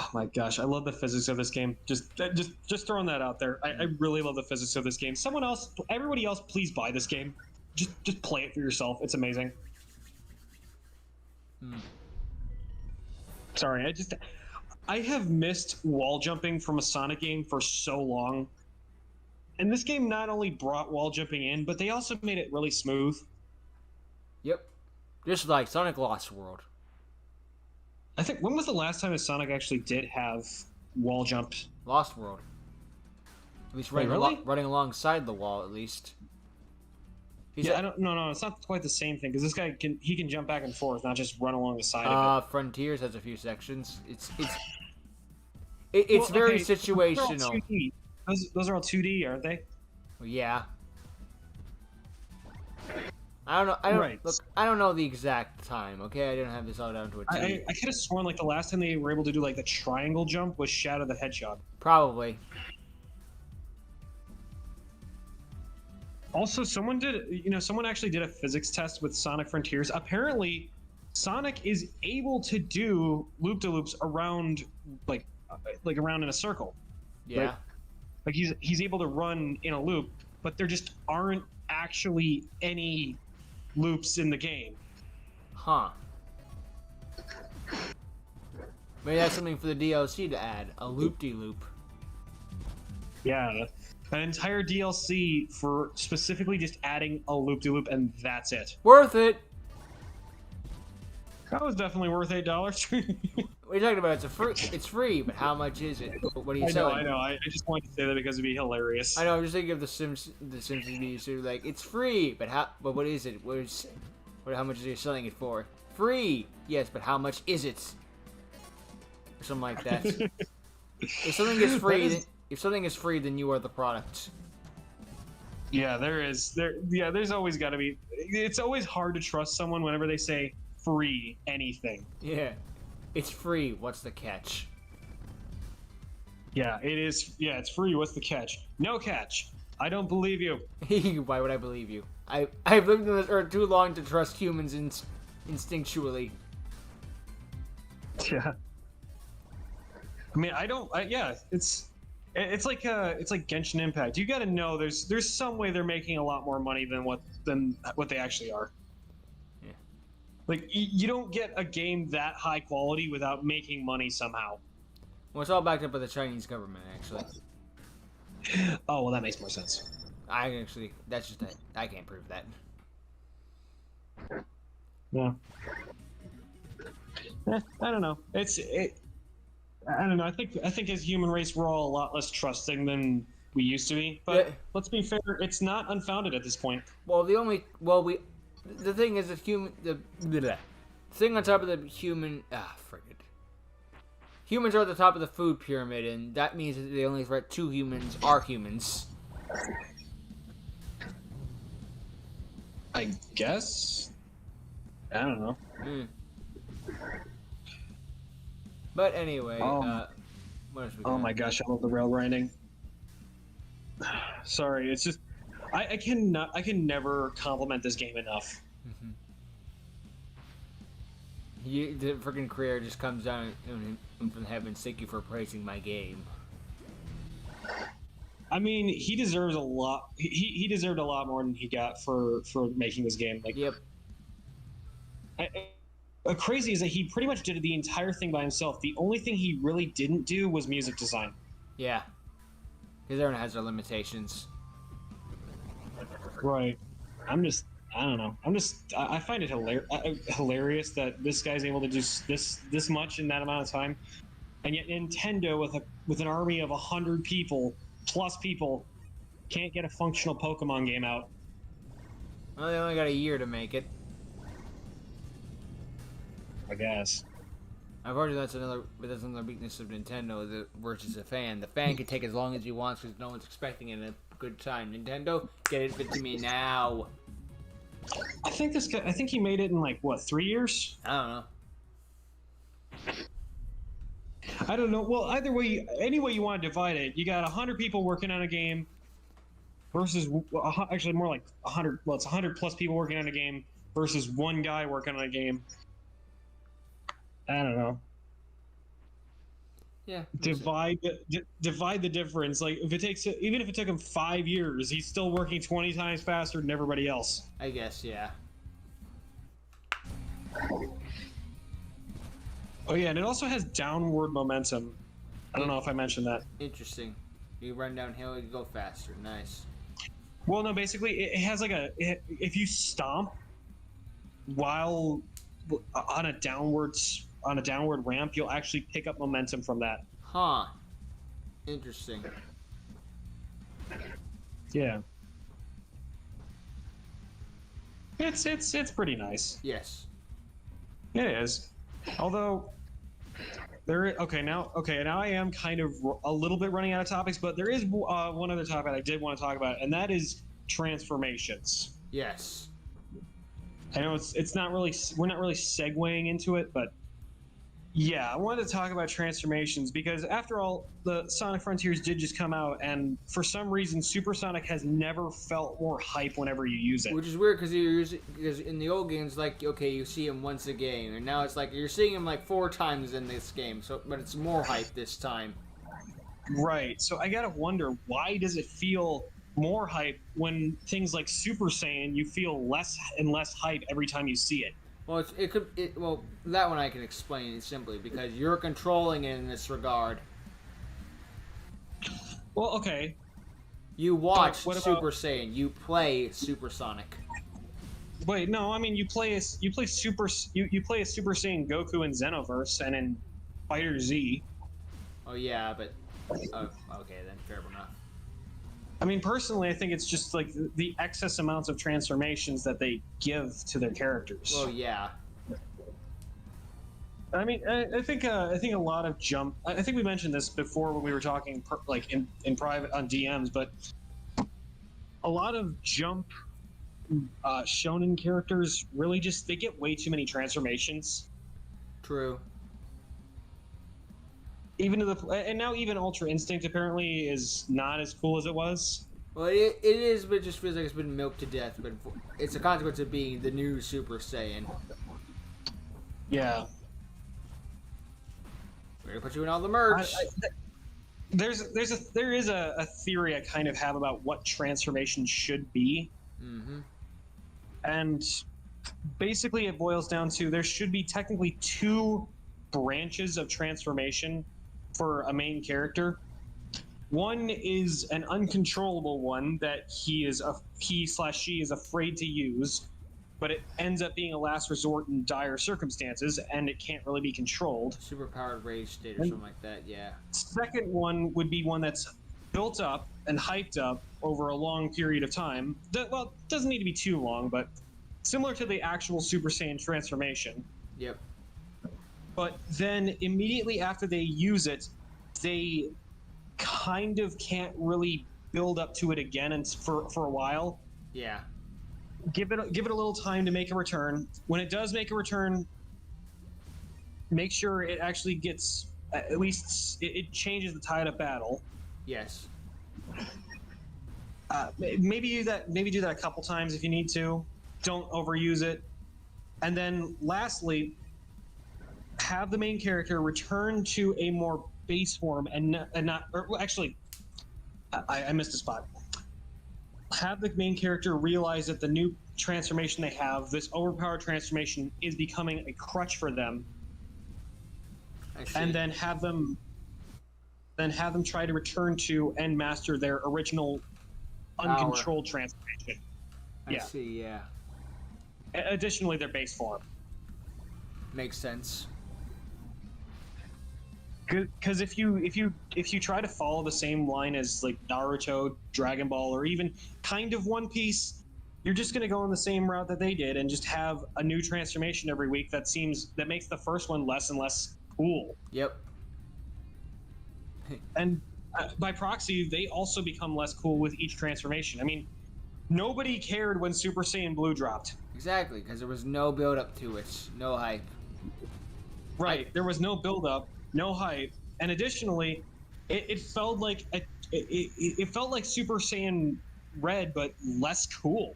Oh my gosh, I love the physics of this game. Just throwing that out there. I really love the physics of this game. Someone else, everybody else, please buy this game. Just play it for yourself. It's amazing. Sorry, I have missed wall jumping from a Sonic game for so long. And this game not only brought wall jumping in, but they also made it really smooth. Yep. Just like Sonic Lost World. I think, when was the last time a Sonic actually did have wall jumps? Lost World. At least running alongside the wall, at least. No, it's not quite the same thing, because this guy can jump back and forth, not just run along the side of it. Frontiers has a few sections. It's very situational. Those are all 2D, aren't they? Well, yeah. I don't know the exact time. Okay, I didn't have this all down to a T. I could have sworn like the last time they were able to do like the triangle jump was Shadow the Hedgehog. Probably. Also, someone actually did a physics test with Sonic Frontiers. Apparently, Sonic is able to do loop-de-loops around like around in a circle. Yeah. Right? Like he's able to run in a loop, but there just aren't actually any loops in the game. Huh. Maybe that's something for the DLC to add. A loop-de-loop. Yeah. An entire DLC for specifically just adding a loop-de-loop, and that's it. Worth it! That was definitely worth $8. What are you talking about? It's free, but how much is it? What are you selling? I know. I just wanted to say that because it'd be hilarious. I know. I'm just thinking of the Simpsons video. So like, it's free, but what is it? How much are you selling it for? Free, yes, but how much is it? Or something like that. If something is free, then you are the product. Yeah, there's always got to be. It's always hard to trust someone whenever they say free anything. Yeah, it's free. What's the catch? Yeah, it is. Yeah, it's free. What's the catch? No catch. I don't believe you. Why would I believe you? I've lived on this earth too long to trust humans instinctually. Yeah. I mean, it's like Genshin Impact. You got to know there's some way they're making a lot more money than what they actually are. Yeah. Like you don't get a game that high quality without making money somehow. Well, it's all backed up by the Chinese government, actually. Oh well, that makes more sense. That's just that I can't prove that. Yeah. I don't know. I don't know. I think as a human race, we're all a lot less trusting than we used to be. But let's be fair, it's not unfounded at this point. Well, the thing is that the thing on top of the humans are at the top of the food pyramid, and that means that the only threat to humans are humans. I guess. I don't know. But anyway, what else we got? Oh my gosh, I love the rail grinding. Sorry, it's just I can never compliment this game enough. The freaking creator just comes down from the heavens. Thank you for praising my game. I mean, he deserves a lot. He deserved a lot more than he got for making this game. Like, yep. Crazy is that he pretty much did the entire thing by himself. The only thing he really didn't do was music design. Yeah. Because everyone has their limitations. Right. I don't know. I find it hilarious that this guy's able to do this much in that amount of time, and yet Nintendo with an army of 100 people can't get a functional Pokemon game out. Well, they only got a year to make it. I guess. I've heard that's another weakness of Nintendo versus a fan. The fan can take as long as he wants because no one's expecting it at a good time. Nintendo, get it to me now. I think he made it in like what, 3 years? I don't know. Well, either way, any way you want to divide it, you got 100 people working on a game versus actually more like 100. Well, it's 100 plus people working on a game versus one guy working on a game. I don't know. Yeah. Divide the difference. Like if it takes, even if it took him 5 years, he's still working 20 times faster than everybody else. I guess, yeah. Oh yeah, and it also has downward momentum. I don't know if I mentioned that. Interesting. You run downhill, you go faster. Nice. Well, no, basically it has like if you stomp while on a downward ramp, you'll actually pick up momentum from that. Huh. Interesting. Yeah. It's pretty nice. Yes. It is. Although now I am kind of a little bit running out of topics, but there is one other topic I did want to talk about, and that is transformations. Yes. I know it's not really, we're not really segueing into it, but yeah, I wanted to talk about transformations because after all, the Sonic Frontiers did just come out, and for some reason, Supersonic has never felt more hype whenever you use it. Which is weird because in the old games, like, okay, you see him once a game, and now it's like you're seeing him like 4 times in this game. So, but it's more hype this time. Right. So I gotta wonder, why does it feel more hype when things like Super Saiyan, you feel less and less hype every time you see it? Well, well, that one I can explain simply because you're controlling it in this regard. Well, okay. You watch Super Saiyan. You play Supersonic. Wait, no. I mean, you play a Super Saiyan Goku in Xenoverse and in Fighter Z. Oh yeah, but okay then, fair enough. I mean, personally, I think it's just like the excess amounts of transformations that they give to their characters. Well, yeah. I mean, I think a lot of jump. I think we mentioned this before when we were talking, like in private on DMs, but a lot of jump shonen characters really just they get way too many transformations. True. Even and now even Ultra Instinct apparently is not as cool as it was. Well, it is, but it just feels like it's been milked to death. But it's a consequence of being the new Super Saiyan. Yeah. We're gonna put you in all the merch. There is a theory I kind of have about what transformation should be. Mm-hmm. And basically it boils down to there should be technically 2 branches of transformation for a main character. One is an uncontrollable one that he/she is afraid to use, but it ends up being a last resort in dire circumstances, and it can't really be controlled. Superpowered rage state or something like that, yeah. Second one would be one that's built up and hyped up over a long period of time. Well, it doesn't need to be too long, but similar to the actual Super Saiyan transformation. Yep. But then immediately after they use it, they kind of can't really build up to it again and for a while. Yeah. Give it a little time to make a return. When it does make a return, make sure it actually gets at least it changes the tide of battle. Yes. Maybe do that a couple times if you need to. Don't overuse it. And then lastly, have the main character return to a more base form and not or actually I missed a spot. Have the main character realize that the new transformation they have, this overpowered transformation, is becoming a crutch for them. And then have them try to return to and master their original uncontrolled transformation. I see, yeah. Additionally, their base form. Makes sense. Because if you try to follow the same line as like Naruto, Dragon Ball, or even kind of One Piece, you're just going to go on the same route that they did and just have a new transformation every week that makes the first one less and less cool. Yep. And by proxy, they also become less cool with each transformation. I mean, nobody cared when Super Saiyan Blue dropped. Exactly, because there was no build up to it, no hype. Right, there was no build up, no hype, and additionally, it felt like it felt like Super Saiyan Red, but less cool.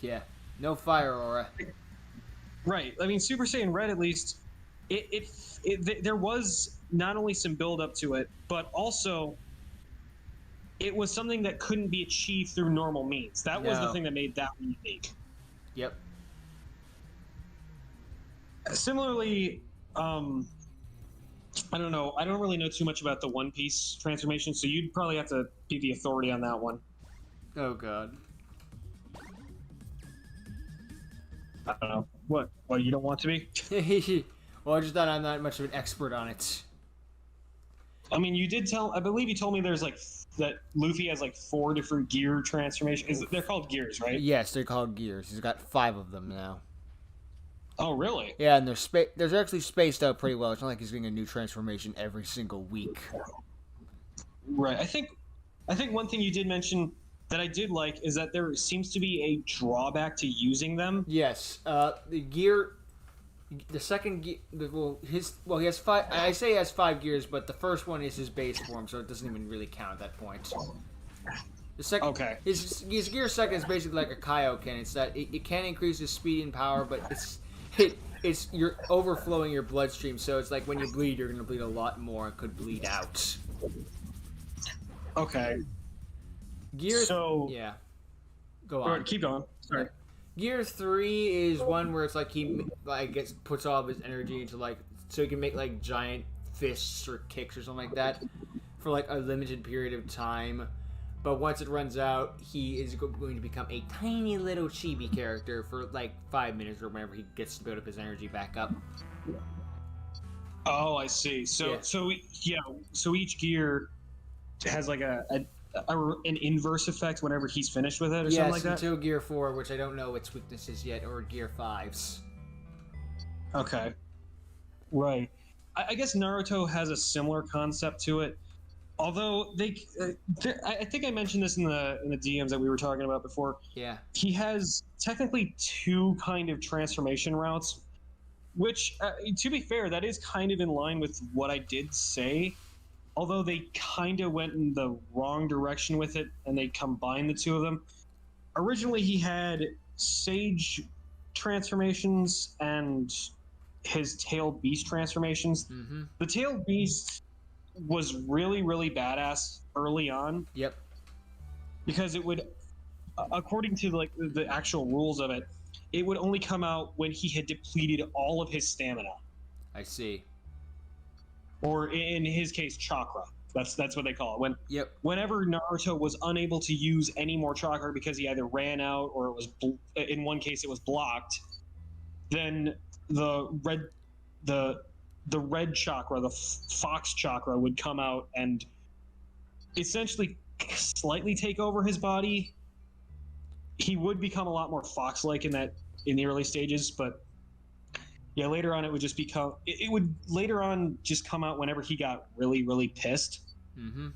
Yeah, no fire aura. Right. I mean, Super Saiyan Red, at least, there was not only some build up to it, but also it was something that couldn't be achieved through normal means. That was the No. thing that made that one unique. Yep. Similarly, I don't know. I don't really know too much about the One Piece transformation, so you'd probably have to be the authority on that one. Oh god. I don't know. What? What, you don't want to be? Well, I just thought I'm not much of an expert on it. I mean, you did tell. I believe you told me there's like that Luffy has like 4 different gear transformations. They're called gears, right? Yes, they're called gears. He's got 5 of them now. Oh, really? Yeah, and they're actually spaced out pretty well. It's not like he's getting a new transformation every single week. Right. I think one thing you did mention that I did like is that there seems to be a drawback to using them. Yes, the gear, the second gear, he has 5. I say he has 5 gears, but the first one is his base form, so it doesn't even really count at that point. The second, Okay. His gear second is basically like a Kaioken. It's that it can increase his speed and power, but it's you're overflowing your bloodstream, so it's like when you bleed, you're gonna bleed a lot more and could bleed out. Okay. Gear. So Yeah. Go all on. right, keep going. Sorry. Gear 3 is one where it's like he puts all of his energy into like so he can make like giant fists or kicks or something like that for like a limited period of time. But once it runs out, he is going to become a tiny little chibi character for like 5 minutes or whenever he gets to build up his energy back up. Oh, I see. So Yeah. so each gear has like an inverse effect whenever he's finished with it or something like that? Until Gear 4, which I don't know its weaknesses yet, or Gear 5's. Okay. Right. I guess Naruto has a similar concept to it. Although I think I mentioned this in the DMs that we were talking about before. Yeah. He has technically 2 kind of transformation routes, which, to be fair, that is kind of in line with what I did say. Although they kind of went in the wrong direction with it, and they combined the 2 of them. Originally, he had Sage transformations and his Tailed Beast transformations. Mm-hmm. The Tailed Beast was really, really badass early on. Yep. Because it would, according to like the actual rules of it, it would only come out when he had depleted all of his stamina. I see. Or in his case, chakra. That's what they call it. Whenever Naruto was unable to use any more chakra because he either ran out or it was in one case it was blocked, then the red chakra, the fox chakra, would come out and essentially slightly take over his body. He would become a lot more fox-like in the early stages, but yeah, later on it would just become. It would later on just come out whenever he got really, really pissed. Mm-hmm.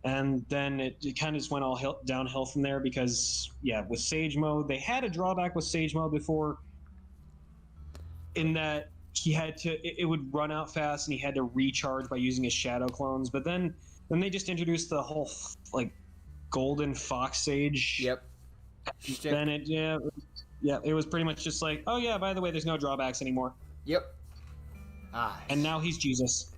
And then it kind of just went all downhill from there because, yeah, with Sage Mode, they had a drawback with Sage Mode before in that he had to, it would run out fast and he had to recharge by using his shadow clones. But then they just introduced the whole, like, Golden Fox Sage. Yep. Then it was pretty much just like, oh yeah, by the way, there's no drawbacks anymore. Yep. And now he's Jesus.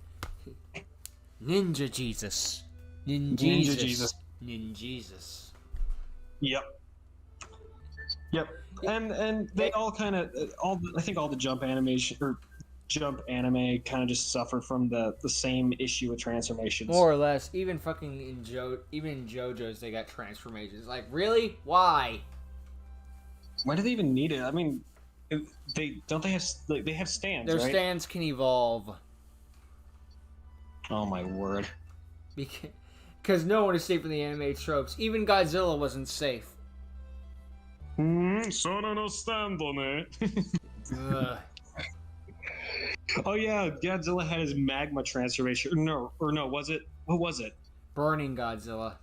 Ninja Jesus. Ninja Jesus. Ninja Jesus. Yep. And they all kind of I think all the Jump animation or Jump anime kind of just suffer from the same issue with transformations. More or less, even fucking in JoJo's they got transformations. Like, really? Why? Why do they even need it? I mean, they have stands. Their right? stands can evolve. Oh my word! Because no one is safe from the anime tropes. Even Godzilla wasn't safe. Sono no stando ne. Oh yeah, Godzilla had his magma transformation. Or no, was it? What was it? Burning Godzilla.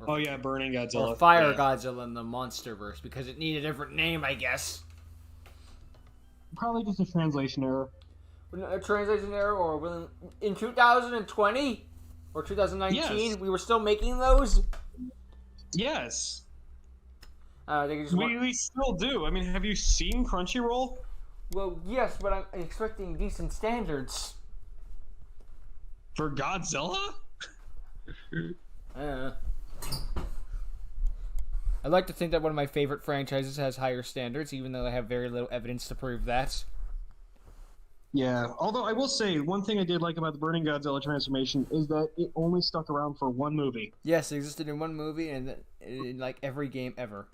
Oh yeah, Burning Godzilla. Or Fire Godzilla in the MonsterVerse, because it needed a different name, I guess. Probably just a translation error. A translation error, or in 2020 or 2019, yes. We were still making those. Yes. We still do. I mean, have you seen Crunchyroll? Well, yes, but I'm expecting decent standards. For Godzilla? I don't know. I'd like to think that one of my favorite franchises has higher standards, even though I have very little evidence to prove that. Yeah, although I will say one thing I did like about the Burning Godzilla transformation is that it only stuck around for one movie. Yes, it existed in one movie and in like every game ever.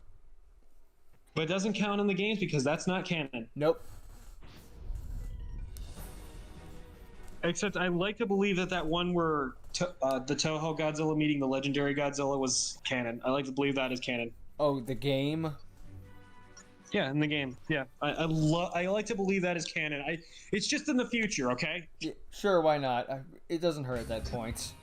But it doesn't count in the games because that's not canon. Nope. Except I like to believe that that one where the Toho Godzilla meeting the legendary Godzilla was canon. I like to believe that is canon. Oh, the game? Yeah, in the game. Yeah, I like to believe that is canon. It's just in the future, okay? Yeah, sure, why not? It doesn't hurt at that point.